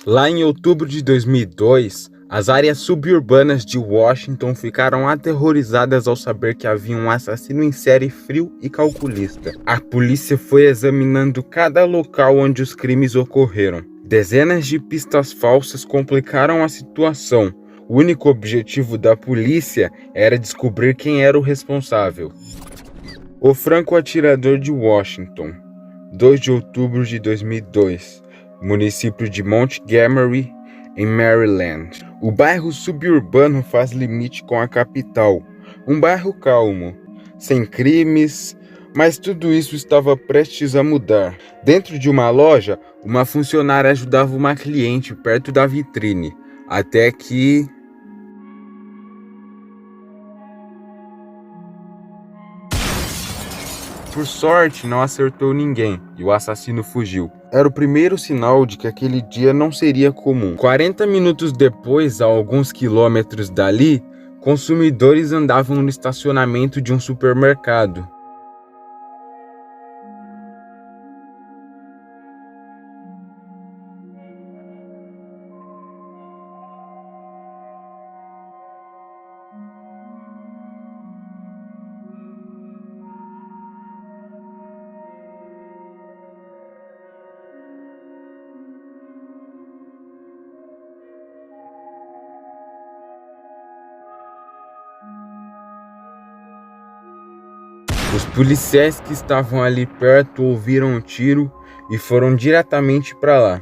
Lá em outubro de 2002, as áreas suburbanas de Washington ficaram aterrorizadas ao saber que havia um assassino em série frio e calculista. A polícia foi examinando cada local onde os crimes ocorreram. Dezenas de pistas falsas complicaram a situação. O único objetivo da polícia era descobrir quem era o responsável. O franco-atirador de Washington, 2 de outubro de 2002, município de Montgomery, em Maryland. O bairro suburbano faz limite com a capital, um bairro calmo, sem crimes, mas tudo isso estava prestes a mudar. Dentro de uma loja, uma funcionária ajudava uma cliente perto da vitrine, até que... Por sorte, não acertou ninguém e o assassino fugiu. Era o primeiro sinal de que aquele dia não seria comum. 40 minutos depois, a alguns quilômetros dali, consumidores andavam no estacionamento de um supermercado. Os policiais que estavam ali perto ouviram um tiro e foram diretamente para lá.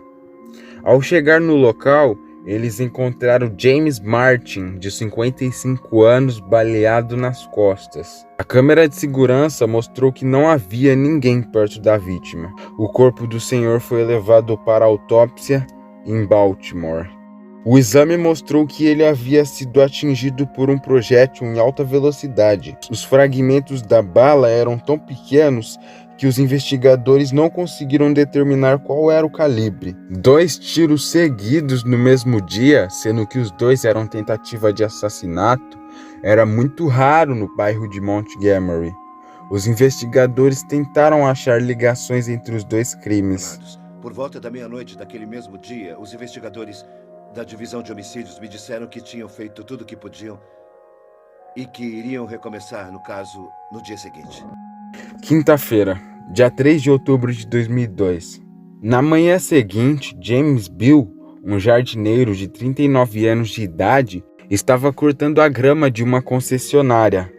Ao chegar no local, eles encontraram James Martin, de 55 anos, baleado nas costas. A câmera de segurança mostrou que não havia ninguém perto da vítima. O corpo do senhor foi levado para autópsia em Baltimore. O exame mostrou que ele havia sido atingido por um projétil em alta velocidade. Os fragmentos da bala eram tão pequenos que os investigadores não conseguiram determinar qual era o calibre. 2 tiros seguidos no mesmo dia, sendo que os 2 eram tentativa de assassinato, era muito raro no bairro de Montgomery. Os investigadores tentaram achar ligações entre os 2 crimes. Por volta da meia-noite daquele mesmo dia, os investigadores da divisão de homicídios me disseram que tinham feito tudo o que podiam e que iriam recomeçar no caso no dia seguinte. Quinta-feira, dia 3 de outubro de 2002. Na manhã seguinte, James Bill, um jardineiro de 39 anos de idade, estava cortando a grama de uma concessionária.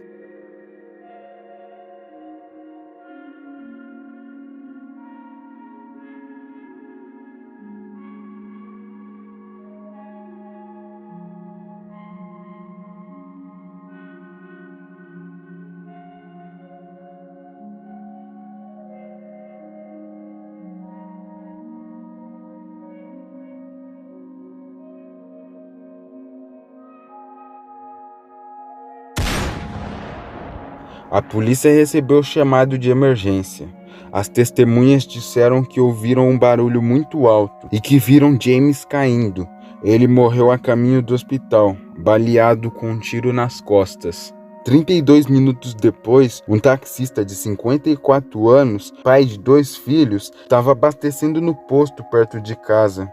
A polícia recebeu o chamado de emergência. As testemunhas disseram que ouviram um barulho muito alto e que viram James caindo. Ele morreu a caminho do hospital, baleado com um tiro nas costas. 32 minutos depois, um taxista de 54 anos, pai de 2 filhos, estava abastecendo no posto perto de casa.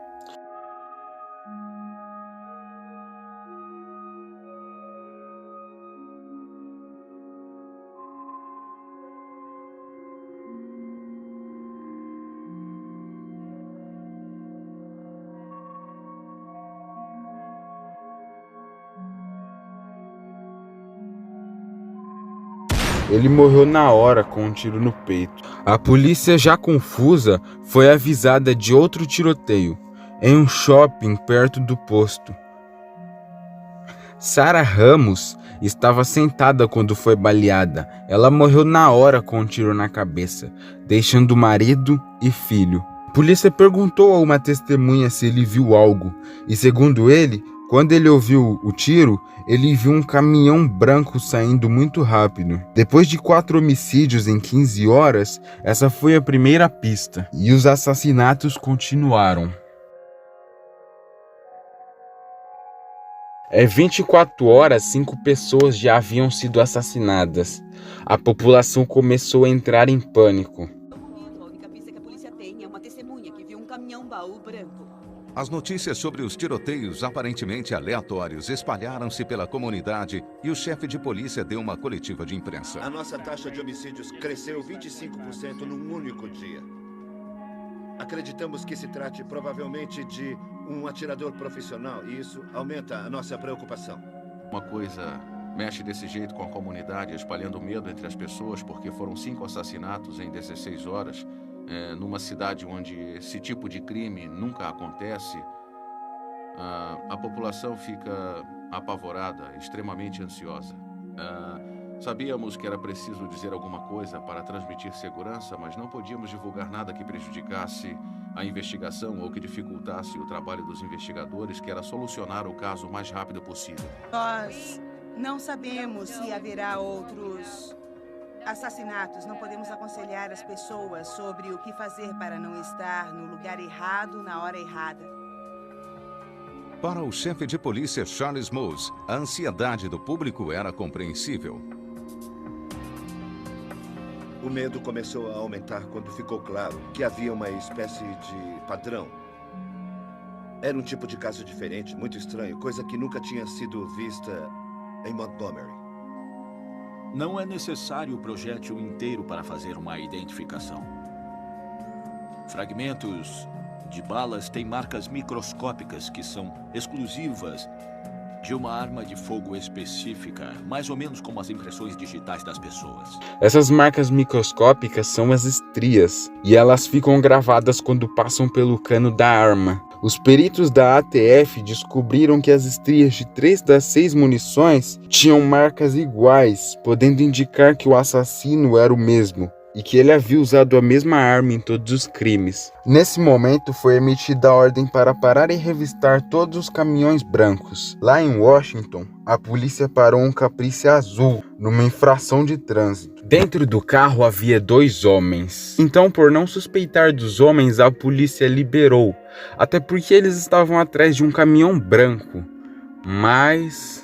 Ele morreu na hora com um tiro no peito. A polícia, já confusa, foi avisada de outro tiroteio, em um shopping perto do posto. Sarah Ramos estava sentada quando foi baleada. Ela morreu na hora com um tiro na cabeça, deixando marido e filho. A polícia perguntou a uma testemunha se ele viu algo, e segundo ele, quando ele ouviu o tiro, ele viu um caminhão branco saindo muito rápido. Depois de 4 homicídios em 15 horas, essa foi a primeira pista, e os assassinatos continuaram. 24 horas, 5 pessoas já haviam sido assassinadas. A população começou a entrar em pânico. A única pista que a polícia tem é uma testemunha que viu um caminhão baú branco. As notícias sobre os tiroteios aparentemente aleatórios espalharam-se pela comunidade e o chefe de polícia deu uma coletiva de imprensa. A nossa taxa de homicídios cresceu 25% num único dia. Acreditamos que se trate provavelmente de um atirador profissional e isso aumenta a nossa preocupação. Uma coisa mexe desse jeito com a comunidade, espalhando medo entre as pessoas, porque foram 5 assassinatos em 16 horas, numa cidade onde esse tipo de crime nunca acontece. A população fica apavorada, extremamente ansiosa. Sabíamos que era preciso dizer alguma coisa para transmitir segurança, mas não podíamos divulgar nada que prejudicasse a investigação ou que dificultasse o trabalho dos investigadores, que era solucionar o caso o mais rápido possível. Nós não sabemos se haverá outros assassinatos. Não podemos aconselhar as pessoas sobre o que fazer para não estar no lugar errado na hora errada. Para o chefe de polícia Charles Mose, a ansiedade do público era compreensível. O medo começou a aumentar quando ficou claro que havia uma espécie de padrão. Era um tipo de caso diferente, muito estranho, coisa que nunca tinha sido vista em Montgomery. Não é necessário o projétil inteiro para fazer uma identificação. Fragmentos de balas têm marcas microscópicas que são exclusivas de uma arma de fogo específica, mais ou menos como as impressões digitais das pessoas. Essas marcas microscópicas são as estrias, e elas ficam gravadas quando passam pelo cano da arma. Os peritos da ATF descobriram que as estrias de 3 das 6 munições tinham marcas iguais, podendo indicar que o assassino era o mesmo e que ele havia usado a mesma arma em todos os crimes. Nesse momento foi emitida a ordem para parar e revistar todos os caminhões brancos. Lá em Washington, a polícia parou um Caprice azul numa infração de trânsito. Dentro do carro havia 2 homens. Então, por não suspeitar dos homens, a polícia liberou, até porque eles estavam atrás de um caminhão branco. Mas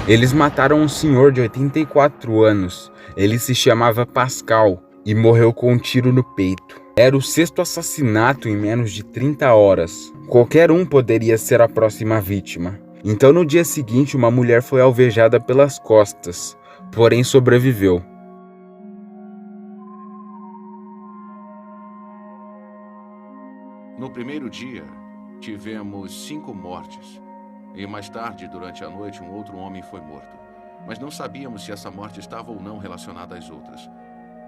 eles mataram um senhor de 84 anos. Ele se chamava Pascal e morreu com um tiro no peito. Era o 6º assassinato em menos de 30 horas. Qualquer um poderia ser a próxima vítima. Então, no dia seguinte, uma mulher foi alvejada pelas costas, porém sobreviveu. No primeiro dia, tivemos 5 mortes. E mais tarde, durante a noite, um outro homem foi morto. Mas não sabíamos se essa morte estava ou não relacionada às outras.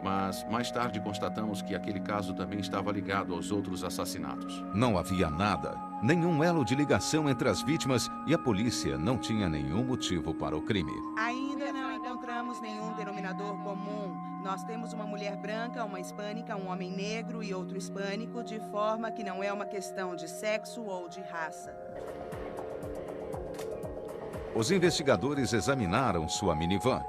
Mas mais tarde constatamos que aquele caso também estava ligado aos outros assassinatos. Não havia nada, nenhum elo de ligação entre as vítimas e a polícia não tinha nenhum motivo para o crime. Ainda não encontramos nenhum denominador comum. Nós temos uma mulher branca, uma hispânica, um homem negro e outro hispânico, de forma que não é uma questão de sexo ou de raça. Os investigadores examinaram sua minivan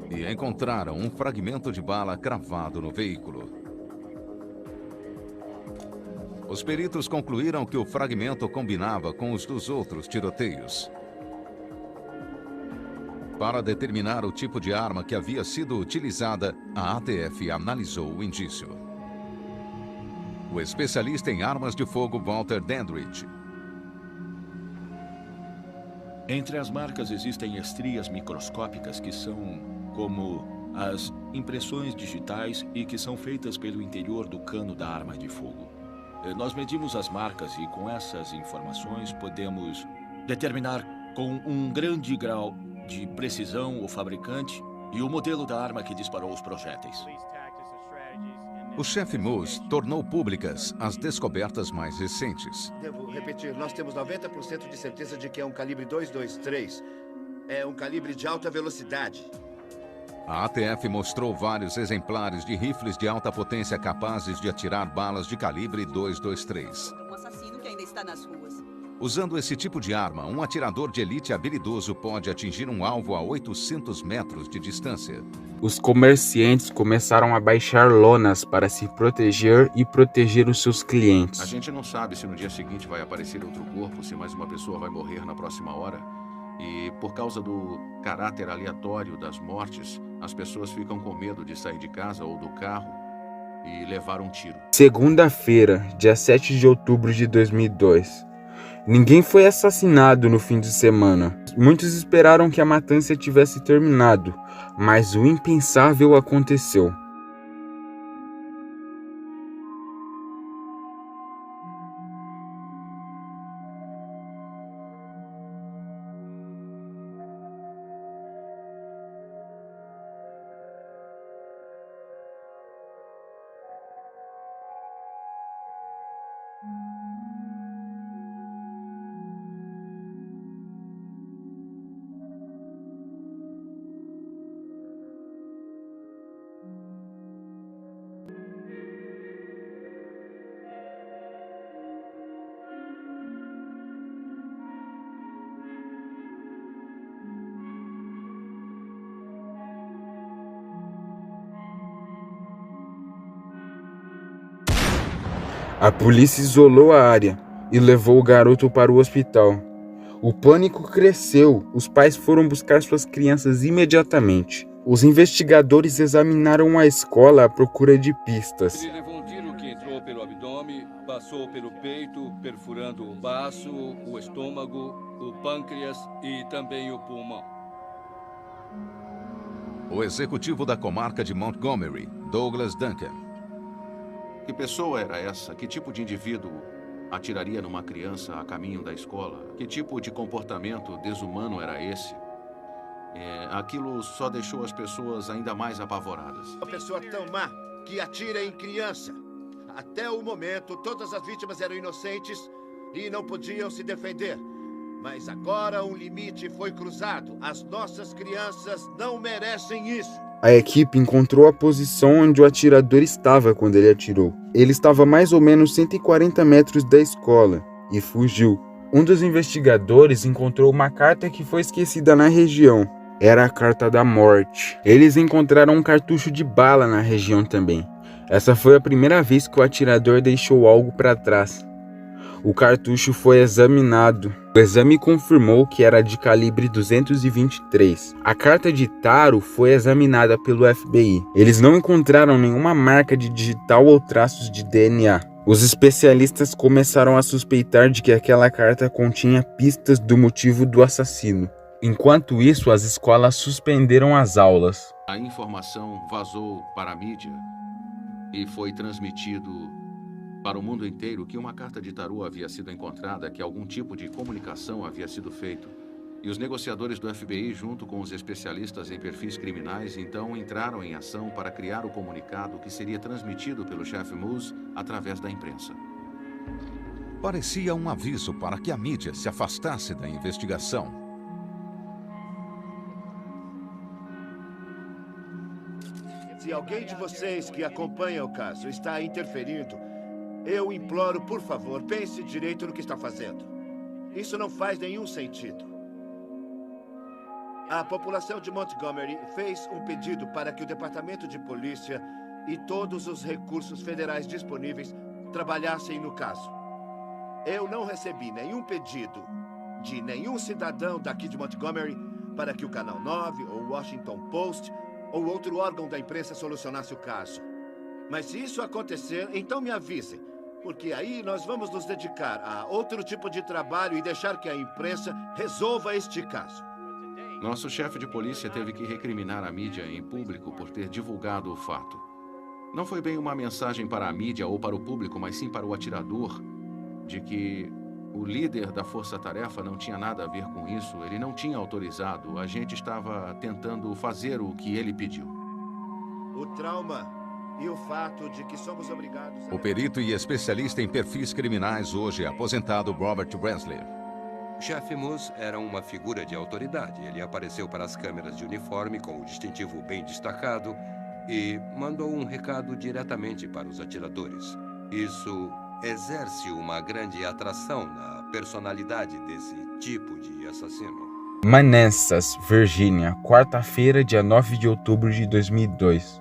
e encontraram um fragmento de bala cravado no veículo. Os peritos concluíram que o fragmento combinava com os dos outros tiroteios. Para determinar o tipo de arma que havia sido utilizada, a ATF analisou o indício. O especialista em armas de fogo Walter Dandridge. Entre as marcas existem estrias microscópicas que são como as impressões digitais e que são feitas pelo interior do cano da arma de fogo. Nós medimos as marcas e com essas informações podemos determinar com um grande grau de precisão o fabricante E o modelo da arma que disparou os projéteis. O chefe Moose tornou públicas as descobertas mais recentes. Devo repetir, nós temos 90% de certeza de que é um calibre 223. É um calibre de alta velocidade. A ATF mostrou vários exemplares de rifles de alta potência capazes de atirar balas de calibre 223. Um assassino que ainda está nas ruas. Usando esse tipo de arma, um atirador de elite habilidoso pode atingir um alvo a 800 metros de distância. Os comerciantes começaram a baixar lonas para se proteger e proteger os seus clientes. A gente não sabe se no dia seguinte vai aparecer outro corpo, se mais uma pessoa vai morrer na próxima hora. E por causa do caráter aleatório das mortes, as pessoas ficam com medo de sair de casa ou do carro e levar um tiro. Segunda-feira, dia 7 de outubro de 2002. Ninguém foi assassinado no fim de semana. Muitos esperaram que a matança tivesse terminado, mas o impensável aconteceu. A polícia isolou a área e levou o garoto para o hospital. O pânico cresceu, os pais foram buscar suas crianças imediatamente. Os investigadores examinaram a escola à procura de pistas. Ele levou um tiro que entrou pelo abdômen, passou pelo peito, perfurando o baço, o estômago, o pâncreas e também o pulmão. O executivo da comarca de Montgomery, Douglas Duncan. Que pessoa era essa? Que tipo de indivíduo atiraria numa criança a caminho da escola? Que tipo de comportamento desumano era esse? Aquilo só deixou as pessoas ainda mais apavoradas. Uma pessoa tão má que atira em criança. Até o momento, todas as vítimas eram inocentes e não podiam se defender. Mas agora um limite foi cruzado. As nossas crianças não merecem isso. A equipe encontrou a posição onde o atirador estava quando ele atirou. Ele estava a mais ou menos 140 metros da escola e fugiu. Um dos investigadores encontrou uma carta que foi esquecida na região. Era a carta da morte. Eles encontraram um cartucho de bala na região também. Essa foi a primeira vez que o atirador deixou algo para trás. O cartucho foi examinado. O exame confirmou que era de calibre 223. A carta de taro foi examinada pelo FBI. Eles não encontraram nenhuma marca de digital ou traços de DNA. Os especialistas começaram a suspeitar de que aquela carta continha pistas do motivo do assassino. Enquanto isso, as escolas suspenderam as aulas. A informação vazou para a mídia e foi transmitido para o mundo inteiro que uma carta de tarô havia sido encontrada, que algum tipo de comunicação havia sido feito. E os negociadores do FBI, junto com os especialistas em perfis criminais, então entraram em ação para criar o comunicado que seria transmitido pelo chefe Moose através da imprensa. Parecia um aviso para que a mídia se afastasse da investigação. Se alguém de vocês que acompanha o caso está interferindo, eu imploro, por favor, pense direito no que está fazendo. Isso não faz nenhum sentido. A população de Montgomery fez um pedido para que o Departamento de Polícia e todos os recursos federais disponíveis trabalhassem no caso. Eu não recebi nenhum pedido de nenhum cidadão daqui de Montgomery para que o Canal 9 ou o Washington Post ou outro órgão da imprensa solucionasse o caso. Mas se isso acontecer, então me avisem, porque aí nós vamos nos dedicar a outro tipo de trabalho e deixar que a imprensa resolva este caso. Nosso chefe de polícia teve que recriminar a mídia em público por ter divulgado o fato. Não foi bem uma mensagem para a mídia ou para o público, mas sim para o atirador, de que O líder da força-tarefa não tinha nada a ver com isso. Ele não tinha autorizado. A gente estava tentando fazer o que ele pediu. O trauma e o fato de que somos obrigados a... O perito e especialista em perfis criminais, hoje aposentado, Robert Rensler. Chefe Moose era uma figura de autoridade. Ele apareceu para as câmeras de uniforme com o distintivo bem destacado e mandou um recado diretamente para os atiradores. Isso exerce uma grande atração na personalidade desse tipo de assassino. Manassas, Virgínia, quarta-feira, dia 9 de outubro de 2002.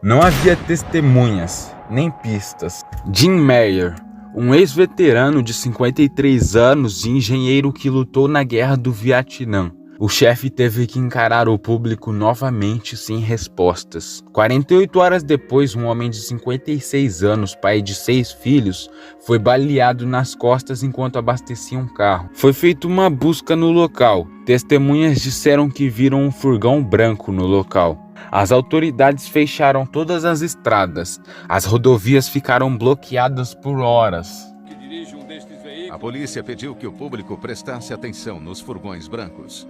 Não havia testemunhas, nem pistas. Jim Meyer, um ex-veterano de 53 anos e engenheiro que lutou na Guerra do Vietnã. O chefe teve que encarar o público novamente sem respostas. 48 horas depois, um homem de 56 anos, pai de 6 filhos, foi baleado nas costas enquanto abastecia um carro. Foi feita uma busca no local. Testemunhas disseram que viram um furgão branco no local. As autoridades fecharam todas as estradas. As rodovias ficaram bloqueadas por horas. A polícia pediu que o público prestasse atenção nos furgões brancos.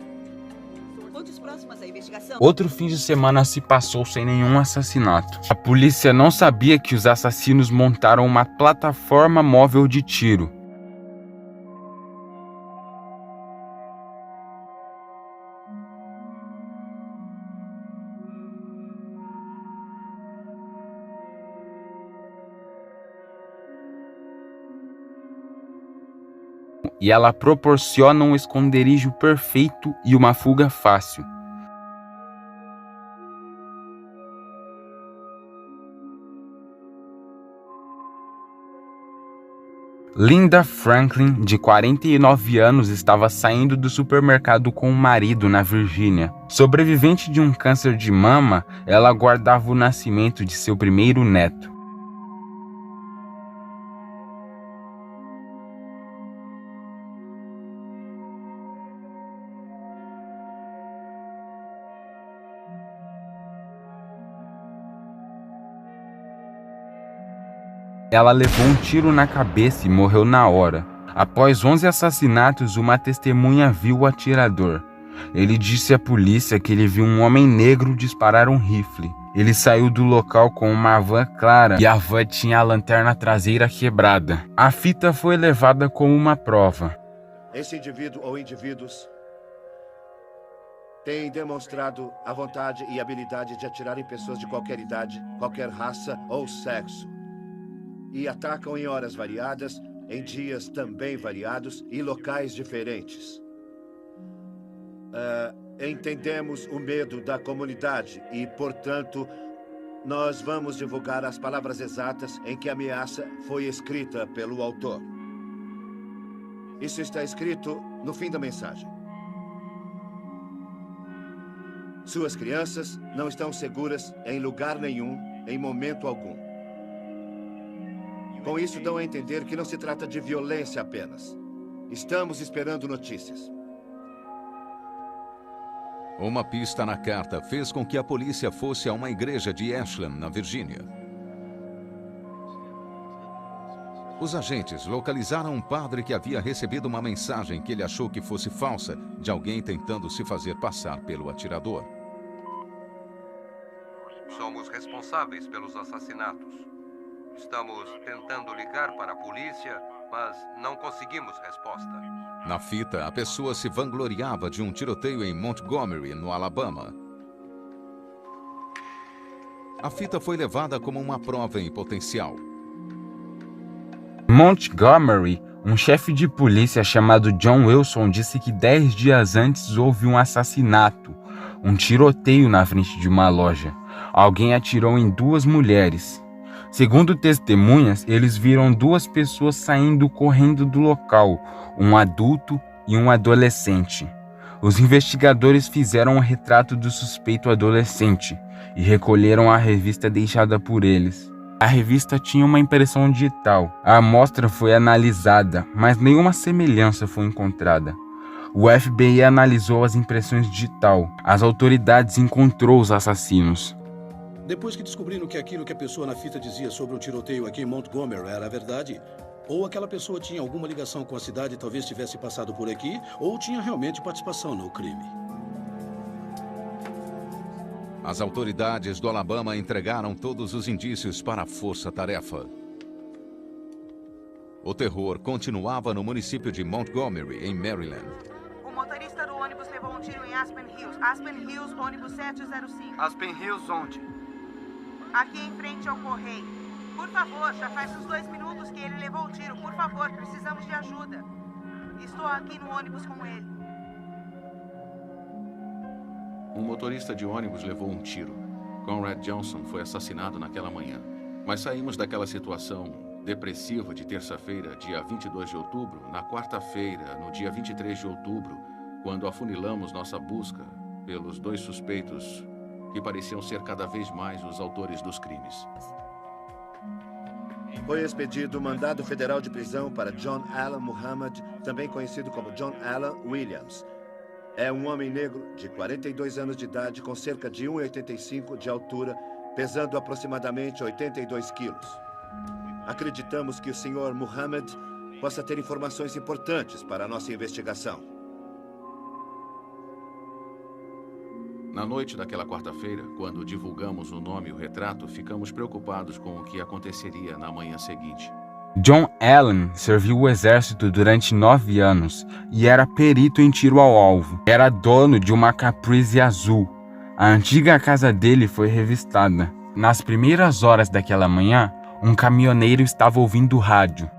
Outro fim de semana se passou sem nenhum assassinato. A polícia não sabia que os assassinos montaram uma plataforma móvel de tiro. E ela proporciona um esconderijo perfeito e uma fuga fácil. Linda Franklin, de 49 anos, estava saindo do supermercado com o marido na Virgínia. Sobrevivente de um câncer de mama, ela aguardava o nascimento de seu primeiro neto. Ela levou um tiro na cabeça e morreu na hora. Após 11 assassinatos, uma testemunha viu o atirador. Ele disse à polícia que ele viu um homem negro disparar um rifle. Ele saiu do local com uma van clara e a van tinha a lanterna traseira quebrada. A fita foi levada como uma prova. Esse indivíduo ou indivíduos têm demonstrado a vontade e habilidade de atirar em pessoas de qualquer idade, qualquer raça ou sexo. E atacam em horas variadas, em dias também variados e locais diferentes. Entendemos o medo da comunidade e, portanto, nós vamos divulgar as palavras exatas em que a ameaça foi escrita pelo autor. Isso está escrito no fim da mensagem. Suas crianças não estão seguras em lugar nenhum, em momento algum. Com isso, dão a entender que não se trata de violência apenas. Estamos esperando notícias. Uma pista na carta fez com que a polícia fosse a uma igreja de Ashland, na Virgínia. Os agentes localizaram um padre que havia recebido uma mensagem que ele achou que fosse falsa, de alguém tentando se fazer passar pelo atirador. Somos responsáveis pelos assassinatos. Estamos tentando ligar para a polícia, mas não conseguimos resposta. Na fita, a pessoa se vangloriava de um tiroteio em Montgomery, no Alabama. A fita foi levada como uma prova em potencial. Montgomery, um chefe de polícia chamado John Wilson disse que 10 dias antes houve um assassinato, um tiroteio na frente de uma loja. Alguém atirou em 2 mulheres. Segundo testemunhas, eles viram 2 pessoas saindo correndo do local, um adulto e um adolescente. Os investigadores fizeram um retrato do suspeito adolescente e recolheram a revista deixada por eles. A revista tinha uma impressão digital. A amostra foi analisada, mas nenhuma semelhança foi encontrada. O FBI analisou as impressões digital. As autoridades encontrou os assassinos. Depois que descobriram que aquilo que a pessoa na fita dizia sobre o tiroteio aqui em Montgomery era verdade, ou aquela pessoa tinha alguma ligação com a cidade e talvez tivesse passado por aqui, ou tinha realmente participação no crime. As autoridades do Alabama entregaram todos os indícios para a força-tarefa. O terror continuava no município de Montgomery, em Maryland. O motorista do ônibus levou um tiro em Aspen Hills. Aspen Hills, ônibus 705. Aspen Hills onde? Aqui em frente ao correio. Por favor, já faz uns 2 minutos que ele levou o tiro. Por favor, precisamos de ajuda. Estou aqui no ônibus com ele. Um motorista de ônibus levou um tiro. Conrad Johnson foi assassinado naquela manhã. Mas saímos daquela situação depressiva de terça-feira, dia 22 de outubro, na quarta-feira, no dia 23 de outubro, quando afunilamos nossa busca pelos 2 suspeitos que pareciam ser cada vez mais os autores dos crimes. Foi expedido o mandado federal de prisão para John Allen Muhammad, também conhecido como John Allen Williams. É um homem negro de 42 anos de idade, com cerca de 1,85 de altura, pesando aproximadamente 82 quilos. Acreditamos que o Sr. Muhammad possa ter informações importantes para a nossa investigação. Na noite daquela quarta-feira, quando divulgamos o nome e o retrato, ficamos preocupados com o que aconteceria na manhã seguinte. John Allen serviu o exército durante 9 anos e era perito em tiro ao alvo. Era dono de uma Caprice azul. A antiga casa dele foi revistada. Nas primeiras horas daquela manhã, um caminhoneiro estava ouvindo o rádio.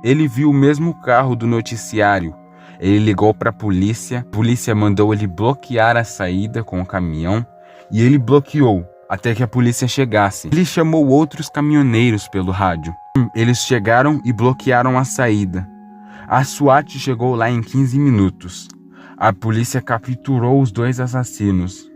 Ele viu o mesmo carro do noticiário. Ele ligou para a polícia mandou ele bloquear a saída com o caminhão e ele bloqueou até que a polícia chegasse. Ele chamou outros caminhoneiros pelo rádio. Eles chegaram e bloquearam a saída. A SWAT chegou lá em 15 minutos. A polícia capturou os 2 assassinos.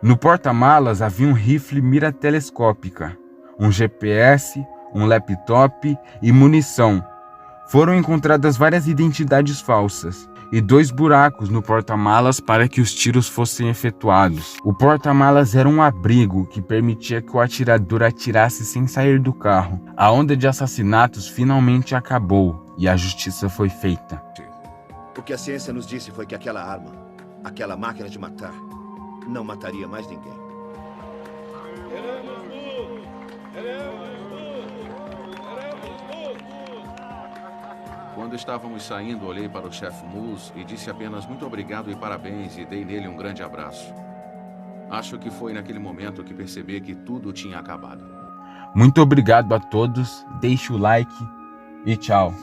No porta-malas havia um rifle mira telescópica, um GPS, um laptop e munição. Foram encontradas várias identidades falsas e 2 buracos no porta-malas para que os tiros fossem efetuados. O porta-malas era um abrigo que permitia que o atirador atirasse sem sair do carro. A onda de assassinatos finalmente acabou e a justiça foi feita. O que a ciência nos disse foi que aquela arma, aquela máquina de matar, não mataria mais ninguém. Quando estávamos saindo, olhei para o chefe Moose e disse apenas muito obrigado e parabéns e dei nele um grande abraço. Acho que foi naquele momento que percebi que tudo tinha acabado. Muito obrigado a todos, deixe o like e tchau.